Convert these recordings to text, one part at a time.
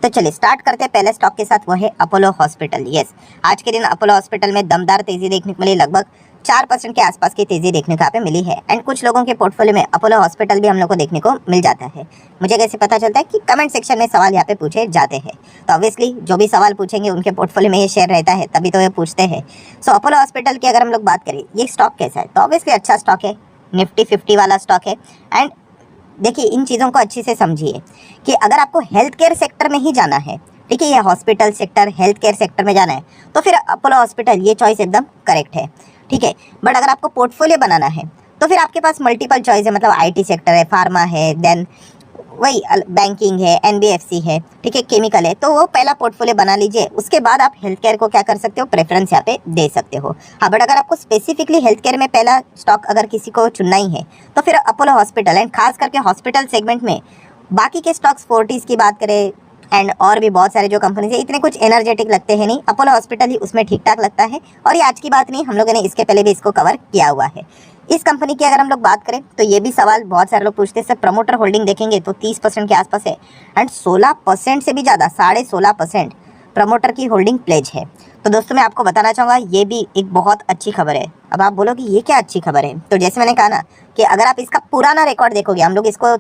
तो चलिए स्टार्ट करते हैं पहले स्टॉक के साथ, वो है अपोलो हॉस्पिटल। यस, आज के दिन अपोलो हॉस्पिटल में दमदार तेजी देखने को मिली, लगभग 4% के आसपास की तेजी देखने को यहाँ पे मिली है। एंड कुछ लोगों के पोर्टफोलियो में अपोलो हॉस्पिटल भी हम लोग को देखने को मिल जाता है। मुझे कैसे पता चलता है कि कमेंट सेक्शन में सवाल यहाँ पे पूछे जाते हैं, तो ऑब्वियसली जो भी सवाल पूछेंगे उनके पोर्टफोलियो में ये शेयर रहता है, तभी तो ये पूछते हैं। सो अपोलो हॉस्पिटल की अगर हम लोग बात करें, ये स्टॉक कैसा है, तो ऑब्वियसली अच्छा स्टॉक है, निफ्टी 50 वाला स्टॉक है। एंड देखिए इन चीज़ों को अच्छे से समझिए कि अगर आपको हेल्थ केयर सेक्टर में ही जाना है, ठीक है, ये hospital sector, health care sector में जाना है, तो फिर अपोलो हॉस्पिटल ये चॉइस एकदम करेक्ट है, ठीक है। बट अगर आपको पोर्टफोलियो बनाना है तो फिर आपके पास मल्टीपल चॉइस है, मतलब आईटी सेक्टर है, फार्मा है, देन वही बैंकिंग है, एनबीएफसी है, ठीक है, केमिकल है। तो वो पहला पोर्टफोलियो बना लीजिए, उसके बाद आप हेल्थ केयर को क्या कर सकते हो, प्रेफरेंस यहाँ पे दे सकते हो। हाँ, बट अगर आपको स्पेसिफिकली हेल्थ केयर में पहला स्टॉक अगर किसी को चुनना ही है तो फिर अपोलो हॉस्पिटल, एंड खास करके हॉस्पिटल सेगमेंट में बाकी के स्टॉक्स फोर्टीज़ की बात करें एंड और भी बहुत सारे जो कंपनीज है, इतने कुछ एनर्जेटिक लगते हैं नहीं, अपोलो हॉस्पिटल ही उसमें ठीक ठाक लगता है। और ये आज की बात नहीं, हम लोगों ने इसके पहले भी इसको कवर किया हुआ है। इस कंपनी की अगर हम लोग बात करें तो ये भी सवाल बहुत सारे लोग पूछते हैं, सर प्रमोटर होल्डिंग देखेंगे तो 30% के आसपास है, एंड 16% से भी ज़्यादा, 16.5% प्रमोटर की होल्डिंग प्लेज है। तो दोस्तों मैं आपको बताना चाहूँगा, ये भी एक बहुत अच्छी खबर है। अब आप बोलोगे ये क्या अच्छी खबर है, तो जैसे मैंने कहा ना कि अगर आप इसका पुराना रिकॉर्ड देखोगे, हम लोग इसको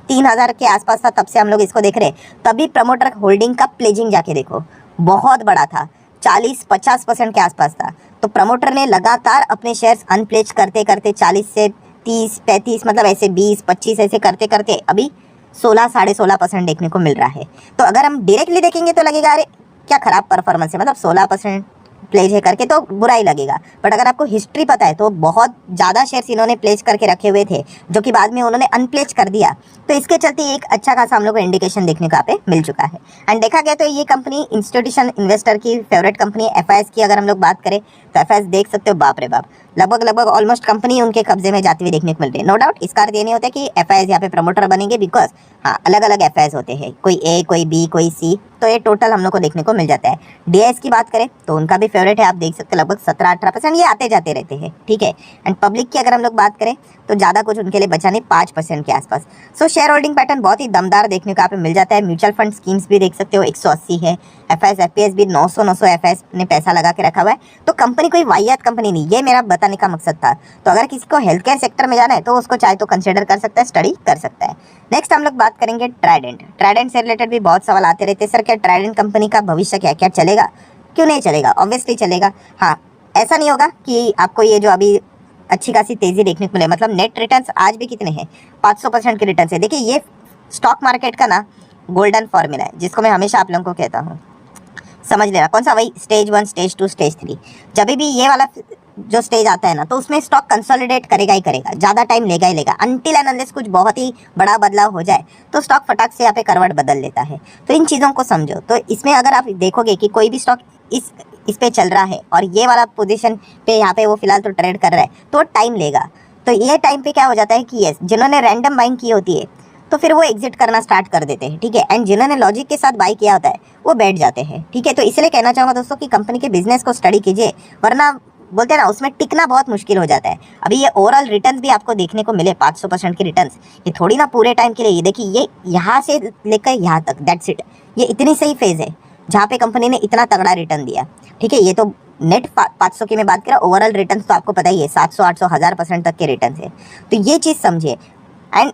3000 के आसपास था तब से हम लोग इसको देख रहे हैं, तभी प्रमोटर होल्डिंग का प्लेजिंग जाके देखो बहुत बड़ा था, 40-50% के आसपास था। तो प्रमोटर ने लगातार अपने शेयर्स अनप्लेज करते करते 40 से 30-35, मतलब ऐसे 20-25 ऐसे करते करते अभी 16-16.5% देखने को मिल रहा है। तो अगर हम डायरेक्टली देखेंगे तो लगेगा अरे क्या खराब परफॉर्मेंस है, मतलब 16% प्लेज है करके तो बुरा ही लगेगा। बट अगर आपको हिस्ट्री पता है तो बहुत ज़्यादा शेयर्स इन्होंने प्लेज करके रखे हुए थे, जो कि बाद में उन्होंने अनप्लेज कर दिया। तो इसके चलते एक अच्छा खासा हम लोग को इंडिकेशन देखने को यहाँ पे मिल चुका है। एंड देखा गया तो ये कंपनी इंस्टीट्यूशन इन्वेस्टर की फेवरेट कंपनी एफआईएस की अगर हम लोग बात करें तो एफआईएस देख सकते हो, बाप रे बाप, लगभग ऑलमोस्ट कंपनी उनके कब्जे में जाती हुई देखने को मिल रही है। नो डाउट इसका अर्थ ये नहीं होता कि एफआईएस यहाँ पे प्रमोटर बनेंगे, बिकॉज हाँ अलग अलग एफआईएस होते हैं, कोई ए, कोई बी, कोई सी, तो ये टोटल हम लोग को देखने को मिल जाता है। डीएस की बात करें तो उनका भी फेवरेट है, आप देख सकते हैं लगभग 17-18%, ये आते जाते रहते हैं, ठीक है। एंड पब्लिक की अगर हम लोग बात करें तो ज़्यादा कुछ उनके लिए बचा नहीं, 5% के आसपास। सो शेयर होल्डिंग पैटर्न बहुत ही दमदार देखने को यहाँ पे मिल जाता है। म्यूचुअल फंड स्कीम्स भी देख सकते हो 180 है, एफआईएस एफपीएस भी 900 एफआईएस ने पैसा लगा के रखा हुआ है। तो कंपनी कोई वाहियात कंपनी नहीं, ये मेरा बताने का मकसद था। तो अगर किसी को हेल्थ केयर सेक्टर में जाना है तो उसको चाहे तो कंसिडर कर सकता है, स्टडी कर सकता है। नेक्स्ट हम लोग बात करेंगे ट्राइडेंट से रिलेटेड भी बहुत सवाल आते रहते हैं, सर क्या ट्राइडेंट कंपनी का भविष्य क्या चलेगा, क्यों नहीं चलेगा, ऑब्वियसली चलेगा। हाँ, ऐसा नहीं होगा कि आपको ये जो अभी अच्छी खासी तेजी देखने को मिले, मतलब नेट रिटर्न्स आज भी कितने हैं, 500% के रिटर्न है। देखिए ये स्टॉक मार्केट का ना गोल्डन फॉर्मूला है, जिसको मैं हमेशा आप लोगों को कहता हूँ, समझ लेना कौन सा, वही स्टेज 1, स्टेज 2, स्टेज 3। जब भी ये वाला जो स्टेज आता है ना तो उसमें स्टॉक कंसोलिडेट करेगा ही करेगा, ज़्यादा टाइम लेगा ही लेगा, अनटिल एंड अनलेस कुछ बहुत ही बड़ा बदलाव हो जाए तो स्टॉक फटाक से यहाँ पे करवट बदल लेता है। तो इन चीज़ों को समझो। तो इसमें अगर आप देखोगे कि कोई भी स्टॉक इस पे चल रहा है और ये वाला पोजीशन पे यहाँ पे वो फिलहाल तो ट्रेड कर रहा है, तो टाइम लेगा। तो ये टाइम पे क्या हो जाता है कि यस, जिन्होंने रैंडम बाइंग की होती है तो फिर वो एग्जिट करना स्टार्ट कर देते हैं, ठीक है। एंड जिन्होंने लॉजिक के साथ बाई किया होता है वो बैठ जाते हैं, ठीक है। तो इसलिए कहना चाहूँगा दोस्तों कि कंपनी के बिजनेस को स्टडी कीजिए, वरना बोलते हैं ना उसमें टिकना बहुत मुश्किल हो जाता है। अभी ये ओवरऑल रिटर्न्स भी आपको देखने को मिले 500% के रिटर्न्स, ये थोड़ी ना पूरे टाइम के लिए, ये देखिए ये यहाँ से लेकर यहाँ तक, दैट्स इट, ये इतनी सही फेज़ है जहाँ पे कंपनी ने इतना तगड़ा रिटर्न दिया, ठीक है। ये तो नेट 500 की मैं बात करें, ओवरऑल रिटर्न तो आपको पता ही है 700, 800, 1000% तक के रिटर्न है। तो ये चीज़ समझिए। एंड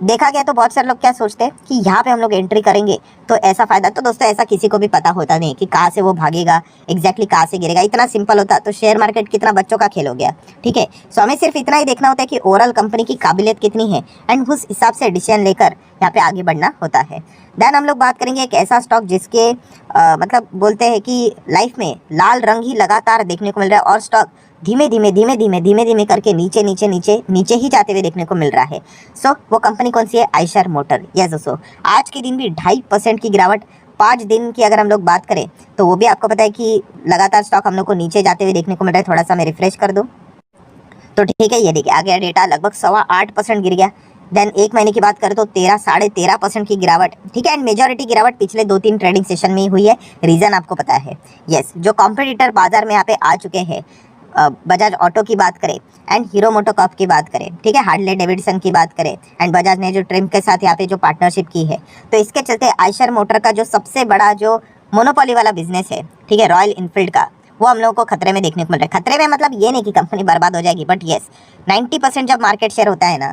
देखा गया तो बहुत सारे लोग क्या सोचते हैं कि यहाँ पे हम लोग एंट्री करेंगे तो ऐसा फायदा, तो दोस्तों ऐसा किसी को भी पता होता नहीं कि कहाँ से वो भागेगा, एग्जैक्टली कहाँ से गिरेगा। इतना सिंपल होता तो शेयर मार्केट कितना बच्चों का खेल हो गया, ठीक है। सो हमें सिर्फ इतना ही देखना होता है कि ओवरऑल कंपनी की काबिलियत कितनी है, एंड उस हिसाब से डिसीजन लेकर यहाँ पे आगे बढ़ना होता है। देन हम लोग बात करेंगे एक ऐसा स्टॉक जिसके मतलब बोलते हैं कि लाइफ में लाल रंग ही लगातार देखने को मिल रहा है और स्टॉक धीमे धीमे करके नीचे ही जाते हुए देखने को मिल रहा है। सो वो कंपनी कौन सी है, आयशर मोटर। यस दोस्तों, आज के दिन भी 2.5% की गिरावट, 5 दिन की अगर हम लोग बात करें तो वो भी आपको पता है कि लगातार स्टॉक हम लोग को नीचे जाते हुए देखने को मिल रहा है। थोड़ा सा मैं रिफ्रेश कर दूँ तो ठीक है, ये देखिए आ गया डेटा, लगभग 8.25% गिर गया। देन एक महीने की बात करें तो 13-13.5% की गिरावट, ठीक है। एंड मेजॉरिटी गिरावट पिछले 2-3 ट्रेडिंग सेशन में ही हुई है। रीज़न आपको पता है, यस, जो कॉम्पिटिटर बाजार में यहाँ पे आ चुके हैं बजाज ऑटो की बात करें एंड हीरो मोटोकॉर्प की बात करें, ठीक है, हार्ले डेविडसन की बात करें एंड बजाज ने जो ट्रिम के साथ यहाँ पे जो पार्टनरशिप की है, तो इसके चलते आयशर मोटर का जो सबसे बड़ा जो मोनोपोली वाला बिजनेस है, ठीक है, रॉयल इनफील्ड का, वो हम लोगों को खतरे में देखने को मिल रहा है। खतरे में मतलब ये नहीं कि कंपनी बर्बाद हो जाएगी, बट येस 90% जब मार्केट शेयर होता है ना,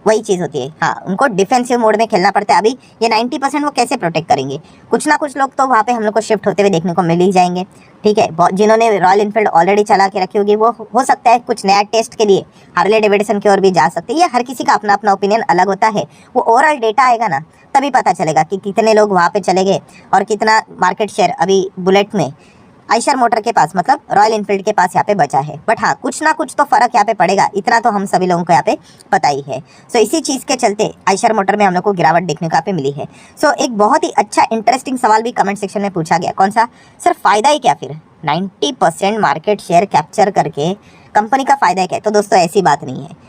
वही चीज़ होती है। हाँ, उनको डिफेंसिव मोड में खेलना पड़ता है। अभी ये 90% वो कैसे प्रोटेक्ट करेंगे? कुछ ना कुछ लोग तो वहाँ पे हम लोग को शिफ्ट होते हुए देखने को मिल ही जाएंगे, ठीक है। जिन्होंने रॉयल इनफील्ड ऑलरेडी चला के रखी होगी, वो हो सकता है कुछ नया टेस्ट के लिए हार्ले डेविडसन की ओर भी जा सकते हैं। ये हर किसी का अपना अपना ओपिनियन अलग होता है। वो ओवरऑल डेटा आएगा ना, तभी पता चलेगा कि कितने लोग वहाँ पे चले गए और कितना मार्केट शेयर अभी बुलेट में आयशर मोटर के पास, मतलब रॉयल इनफील्ड के पास यहाँ पे बचा है। बट हाँ, कुछ ना कुछ तो फर्क यहाँ पे पड़ेगा, इतना तो हम सभी लोगों को यहाँ पे पता ही है। सो इसी चीज़ के चलते आयशर मोटर में हम लोग को गिरावट देखने को यहाँ पे मिली है। सो एक बहुत ही अच्छा इंटरेस्टिंग सवाल भी कमेंट सेक्शन में पूछा गया, कौन सा? सर फ़ायदा ही क्या फिर? 90% मार्केट शेयर कैप्चर करके कंपनी का फ़ायदा है क्या? तो दोस्तों ऐसी बात नहीं है।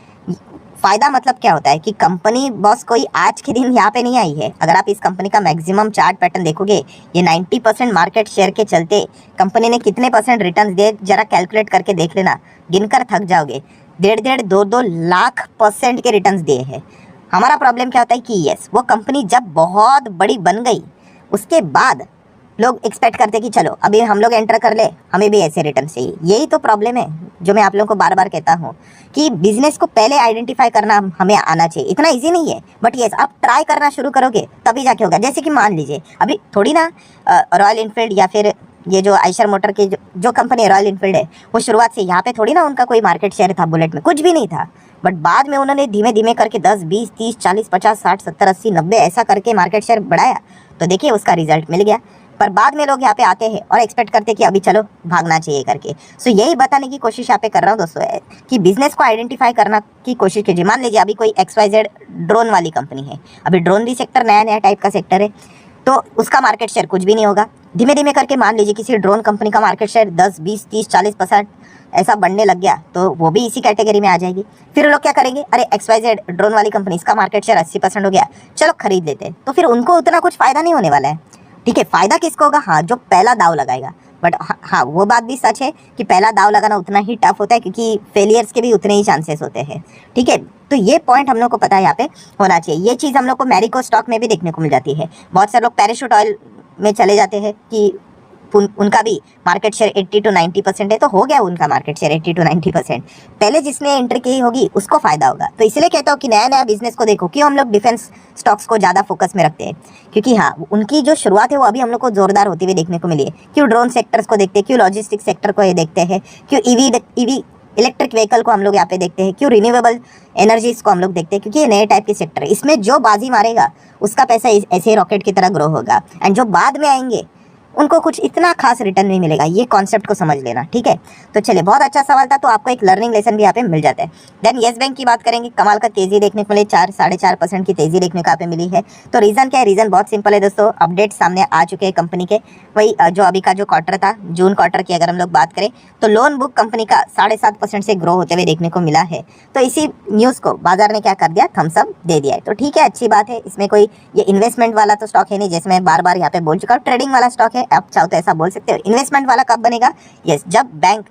फ़ायदा मतलब क्या होता है कि कंपनी बॉस कोई आज के दिन यहाँ पे नहीं आई है। अगर आप इस कंपनी का मैक्सिमम चार्ट पैटर्न देखोगे, ये 90% मार्केट शेयर के चलते कंपनी ने कितने परसेंट रिटर्न दिए, जरा कैलकुलेट करके देख लेना, गिनकर थक जाओगे। 1.5 लाख % के रिटर्न दिए हैं। हमारा प्रॉब्लम क्या होता है कि यस, वो कंपनी जब बहुत बड़ी बन गई, उसके बाद लोग एक्सपेक्ट करते कि चलो अभी हम लोग एंटर कर ले, हमें भी ऐसे रिटर्न चाहिए। यही तो प्रॉब्लम है जो मैं आप लोगों को बार बार कहता हूँ कि बिजनेस को पहले आइडेंटिफाई करना हमें आना चाहिए। इतना इजी नहीं है, बट येस आप ट्राई करना शुरू करोगे तभी जाके होगा। जैसे कि मान लीजिए अभी थोड़ी ना रॉयल इनफील्ड या फिर ये जो आयशर मोटर की जो कंपनी रॉयल इनफील्ड है, वो शुरुआत से यहाँ पे थोड़ी ना उनका कोई मार्केट शेयर था, बुलेट में कुछ भी नहीं था। बट बाद में उन्होंने धीमे धीमे करके 10, 20, 30, 40, 50, 60, 70, 80, 90 ऐसा करके मार्केट शेयर बढ़ाया, तो देखिए उसका रिजल्ट मिल गया। पर बाद में लोग यहाँ पे आते हैं और एक्सपेक्ट करते हैं कि अभी चलो भागना चाहिए करके। सो यही बताने की कोशिश यहाँ पे कर रहा हूँ दोस्तों कि बिजनेस को आइडेंटिफाई करना की कोशिश कीजिए। मान लीजिए अभी कोई XYZ ड्रोन वाली कंपनी है, अभी ड्रोन भी सेक्टर नया नया टाइप का सेक्टर है, तो उसका मार्केट शेयर कुछ भी नहीं होगा। धीमे धीमे करके मान लीजिए किसी ड्रोन कंपनी का मार्केट शेयर 10, 20, 30, 40% ऐसा बढ़ने लग गया, तो वो भी इसी कैटेगरी में आ जाएगी। फिर लोग क्या करेंगे, अरे XYZ ड्रोन वाली कंपनी, इसका मार्केट शेयर 80% हो गया, चलो खरीद लेते हैं। तो फिर उनको उतना कुछ फ़ायदा नहीं होने वाला है, ठीक है। फ़ायदा किसको होगा? हाँ, जो पहला दाव लगाएगा। बट हाँ, वो बात भी सच है कि पहला दाव लगाना उतना ही टफ होता है, क्योंकि फेलियर्स के भी उतने ही चांसेस होते हैं, ठीक है। तो ये पॉइंट हम लोग को पता है यहाँ पे होना चाहिए। ये चीज़ हम लोग को मैरिको स्टॉक में भी देखने को मिल जाती है। बहुत सारे लोग पैराशूट ऑयल में चले जाते हैं कि उनका भी मार्केट शेयर 80 to 90% है, तो हो गया उनका मार्केट शेयर 80 to 90%। पहले जिसने एंट्री की होगी उसको फ़ायदा होगा। तो इसलिए कहता हूँ कि नया नया बिजनेस को देखो। क्यों हम लोग डिफेंस स्टॉक्स को ज़्यादा फोकस में रखते हैं? क्योंकि हाँ, उनकी जो शुरुआत है वो अभी हम लोग को ज़ोरदार होती हुई देखने को मिली है। क्यों ड्रोन सेक्टर्स को देखते हैं, क्यों लॉजिस्टिक सेक्टर को ये देखते हैं, क्यों ईवी इलेक्ट्रिक व्हीकल को हम लोग यहाँ पे देखते हैं, क्यों रिन्यूएबल एनर्जीज को हम लोग देखते हैं, क्योंकि ये नए टाइप के सेक्टर है। इसमें जो बाजी मारेगा उसका पैसा ऐसे ही रॉकेट की तरह ग्रो होगा, एंड जो बाद में आएंगे उनको कुछ इतना खास रिटर्न नहीं मिलेगा। ये कॉन्सेप्ट को समझ लेना, ठीक है। तो चलिए, बहुत अच्छा सवाल था, तो आपको एक लर्निंग लेसन भी यहाँ पे मिल जाता है। देन येस बैंक की बात करेंगे, कमाल का तेजी देखने को मिले, 4-4.5% की तेजी देखने को यहाँ पे मिली है। तो रीज़न क्या है? रीज़न बहुत सिंपल है दोस्तों, अपडेट सामने आ चुके हैं कंपनी के। वही जो अभी का जो क्वार्टर था, जून क्वार्टर की अगर हम लोग बात करें, तो लोन बुक कंपनी का 7.5% से ग्रो होते हुए देखने को मिला है। तो इसी न्यूज़ को बाजार ने क्या कर दिया, थम्स अप दे दिया है। तो ठीक है, अच्छी बात है। इसमें कोई ये इन्वेस्टमेंट वाला तो स्टॉक है नहीं, जैसे मैं बार बार यहाँ पे बोल चुका हूँ, ट्रेडिंग वाला स्टॉक है। आप चाहो तो ऐसा बोल सकते हो। इन्वेस्टमेंट वाला कब बनेगा? यस, जब बैंक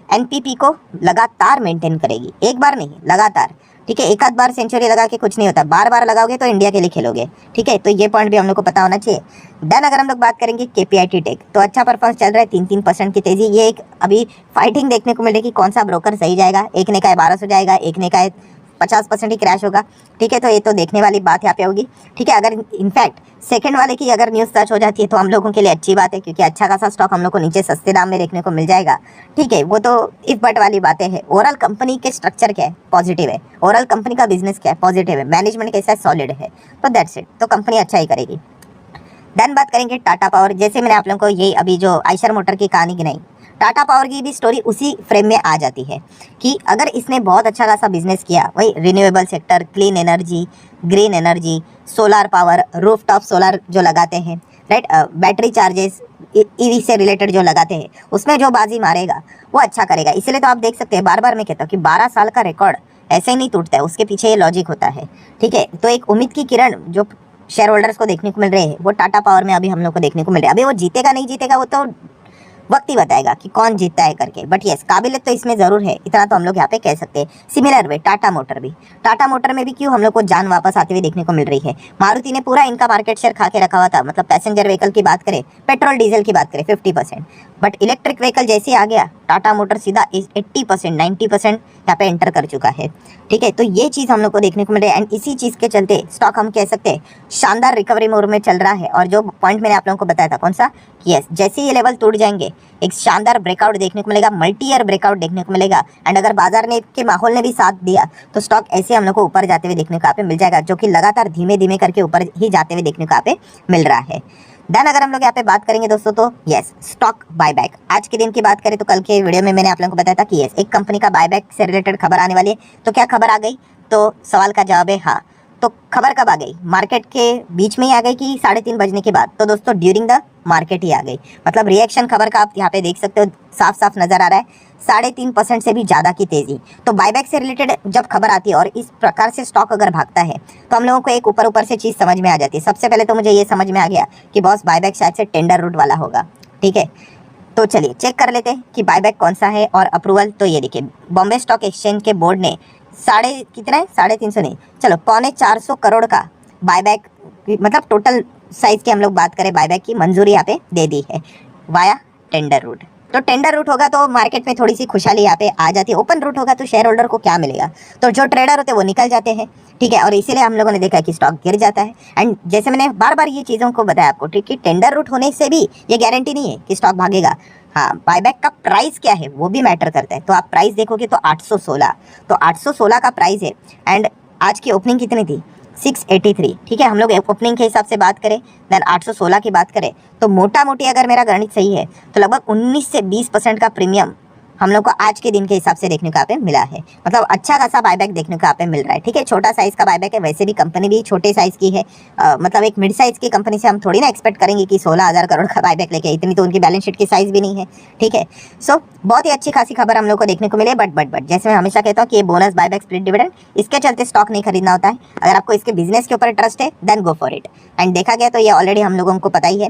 एनपीपी को लगातार मेंटेन करेगी, एक बार नहीं, लगातार, ठीक है। एक आध बार सेंचुरी लगा के कुछ नहीं होता, बार बार लगाओगे तो इंडिया के लिए खेलोगे, ठीक है। तो ये पॉइंट भी हम लोग को पता होना चाहिए। देन अगर हम लोग बात करेंगे केपीआईटी टेक, तो अच्छा परफॉर्मेंस चल रहा है, 3-3% की तेजी। ये एक अभी फाइटिंग देखने को मिलेगी, कौन सा ब्रोकर सही जाएगा। एक ने कहा 1200 जाएगा, एक ने कहा 50% ही क्रैश होगा, ठीक है। तो ये तो देखने वाली बात यहाँ पे होगी, ठीक है। अगर इनफैक्ट सेकंड वाले की अगर न्यूज़ सच हो जाती है तो हम लोगों के लिए अच्छी बात है, क्योंकि अच्छा खासा स्टॉक हम लोग को नीचे सस्ते दाम में देखने को मिल जाएगा, ठीक है। वो तो इफ बट वाली बातें हैं। ओवरऑल कंपनी के स्ट्रक्चर क्या है? पॉजिटिव है। ओवरऑल कंपनी का बिजनेस क्या है? पॉजिटिव है। मैनेजमेंट कैसा है? सॉलिड है। तो दैट्स इट, तो कंपनी अच्छा ही करेगी। देन बात करेंगे टाटा पावर। जैसे मैंने आप लोगों को यही अभी जो आयशर मोटर की कहानी गिनाई, टाटा पावर की भी स्टोरी उसी फ्रेम में आ जाती है कि अगर इसने बहुत अच्छा खासा बिजनेस किया, वही renewable sector, clean energy, green energy, solar power, rooftop solar जो लगाते हैं, राइट, बैटरी चार्जेस ईवी से रिलेटेड जो लगाते हैं, उसमें जो बाजी मारेगा वो अच्छा करेगा। इसलिए तो आप देख सकते हैं, बार बार मैं कहता हूँ कि 12 साल का रिकॉर्ड ऐसे ही नहीं टूटता है, उसके पीछे ये लॉजिक होता है, ठीक है। तो एक उम्मीद की किरण जो शेयर होल्डर्स को देखने को मिल रहे हैं, वो टाटा पावर में अभी हम लोग को देखने को मिल रहा है। अभी वो जीतेगा नहीं जीतेगा वो तो वक्त ही बताएगा कि कौन जीतता है करके। बट यस, काबिलियत तो इसमें ज़रूर है, इतना तो हम लोग यहाँ पे कह सकते हैं। सिमिलर वे टाटा मोटर में भी क्यों हम लोग को जान वापस आते हुए देखने को मिल रही है। मारुति ने पूरा इनका मार्केट शेयर खा के रखा हुआ था, मतलब पैसेंजर व्हीकल की बात करें, पेट्रोल डीजल की बात करें 50%, बट इलेक्ट्रिक व्हीकल जैसे आ गया टाटा मोटर सीधा 80% 90% यहाँ पे एंटर कर चुका है। ठीक है, तो ये चीज़ हम लोग को देखने को मिल रही है एंड इसी चीज़ के चलते स्टॉक हम कह सकते हैं शानदार रिकवरी मोड में चल रहा है। और जो पॉइंट मैंने आप लोगों को बताया था कौन सा, कि यस, जैसे ये लेवल टूट जाएंगे एक शानदार ब्रेकआउट देखने को मिलेगा, मल्टी ईयर ब्रेकआउट देखने को मिलेगा। एंड अगर बाजार ने के माहौल ने भी साथ दिया तो स्टॉक ऐसे हम लोग को ऊपर जाते हुए देखने को यहाँ पे मिल जाएगा, जो कि लगातार धीमे धीमे करके ऊपर ही जाते हुए देखने को यहाँ पे मिल रहा है। देन अगर हम लोग यहाँ पे बात करेंगे दोस्तों तो यस, स्टॉक बायबैक आज के दिन की बात करें तो कल के वीडियो में मैंने आप लोगों को बताया था कि यस, एक कंपनी का बायबैक से रिलेटेड खबर आने वाली है। तो क्या खबर आ गई, तो सवाल का जवाब है हाँ। तो खबर कब आ गई, मार्केट के बीच में ही आ गई कि 3:30 बजने के बाद? तो दोस्तों ड्यूरिंग द मार्केट ही आ गई। मतलब रिएक्शन खबर का आप यहाँ पे देख सकते हो, साफ साफ नजर आ रहा है 3.5% से भी ज़्यादा की तेज़ी। तो बायबैक से रिलेटेड जब खबर आती है और इस प्रकार से स्टॉक अगर भागता है तो हम लोगों को एक ऊपर से चीज़ समझ में आ जाती है। सबसे पहले तो मुझे ये समझ में आ गया कि बॉस बायबैक शायद से टेंडर रूट वाला होगा। ठीक है, तो चलिए चेक कर लेते हैं कि बायबैक कौन सा है और अप्रूवल। तो ये देखिए, बॉम्बे स्टॉक एक्सचेंज के बोर्ड ने कितना है, 350 नहीं, चलो 450 करोड़ का बायबैक, मतलब टोटल साइज की हम लोग बात करें, बायबैक की मंजूरी यहाँ पे दे दी है वाया टेंडर रूट। तो टेंडर रूट होगा तो मार्केट में थोड़ी सी खुशहाली यहाँ पे आ जाती है। ओपन रूट होगा तो शेयर होल्डर को क्या मिलेगा, तो जो ट्रेडर होते हैं वो निकल जाते हैं। ठीक है, और इसीलिए हम लोगों ने देखा कि स्टॉक गिर जाता है। एंड जैसे मैंने बार बार ये चीज़ों को बताया आपको, ठीक है, टेंडर रूट होने से भी ये गारंटी नहीं है कि स्टॉक भागेगा। हाँ, बायबैक का प्राइस क्या है वो भी मैटर करता है। तो आप प्राइस देखोगे तो 816, तो 816 का प्राइस है। एंड आज की ओपनिंग कितनी थी, 683। ठीक है, हम लोग ओपनिंग के हिसाब से बात करें, देन 816 की बात करें तो मोटा मोटी अगर मेरा गणित सही है तो लगभग 19 से 20% का प्रीमियम हम लोग को आज के दिन के हिसाब से देखने को यहाँ पे मिला है। मतलब अच्छा खासा बायबैक देखने को यहाँ पे मिल रहा है। ठीक है, छोटा साइज का बायबैक है, वैसे भी कंपनी भी छोटे साइज की है। मतलब एक मिड साइज की कंपनी से हम थोड़ी ना एक्सपेक्ट करेंगे कि 16,000 करोड़ का बायबैक लेके, इतनी तो उनकी बैलेंस शीट की साइज भी नहीं है। ठीक है, सो बहुत ही अच्छी खासी खबर हम लोग को देखने को मिले। बट जैसे मैं हमेशा कहता हूँ कि ये बोनस बायबैक स्प्लिट डिविडेंड, इसके चलते स्टॉक नहीं खरीदना होता है। अगर आपको इसके बिजनेस के ऊपर ट्रस्ट है then go for it. And देखा गया तो ये ऑलरेडी हम लोगों को पता ही है,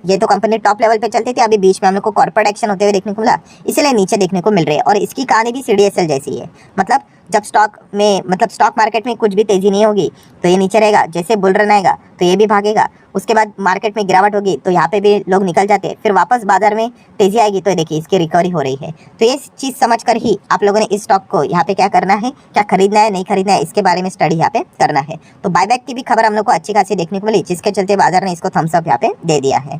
ये तो कंपनी टॉप लेवल पे चलती थी, अभी बीच में हम लोग को कॉर्पोरेट एक्शन होते हुए देखने को मिला, इसलिए नीचे देखने को मिल रहे हैं। और इसकी कहानी भी CDSL जैसी है। मतलब जब स्टॉक मार्केट में कुछ भी तेजी नहीं होगी तो ये नीचे रहेगा, जैसे बुल रन आएगा तो ये भी भागेगा, उसके बाद मार्केट में गिरावट होगी तो यहाँ पे भी लोग निकल जाते हैं, फिर वापस बाजार में तेजी आएगी तो देखिए इसकी रिकवरी हो रही है। तो ये चीज़ समझ कर ही आप लोगों ने इस स्टॉक को यहाँ पे क्या करना है, क्या खरीदना है नहीं खरीदना है, इसके बारे में स्टडी यहाँ पे करना है। तो बायबैक की भी खबर हम लोग को अच्छी खासी देखने को मिली, जिसके चलते बाजार ने इसको थम्स अप यहाँ पे दे दिया है।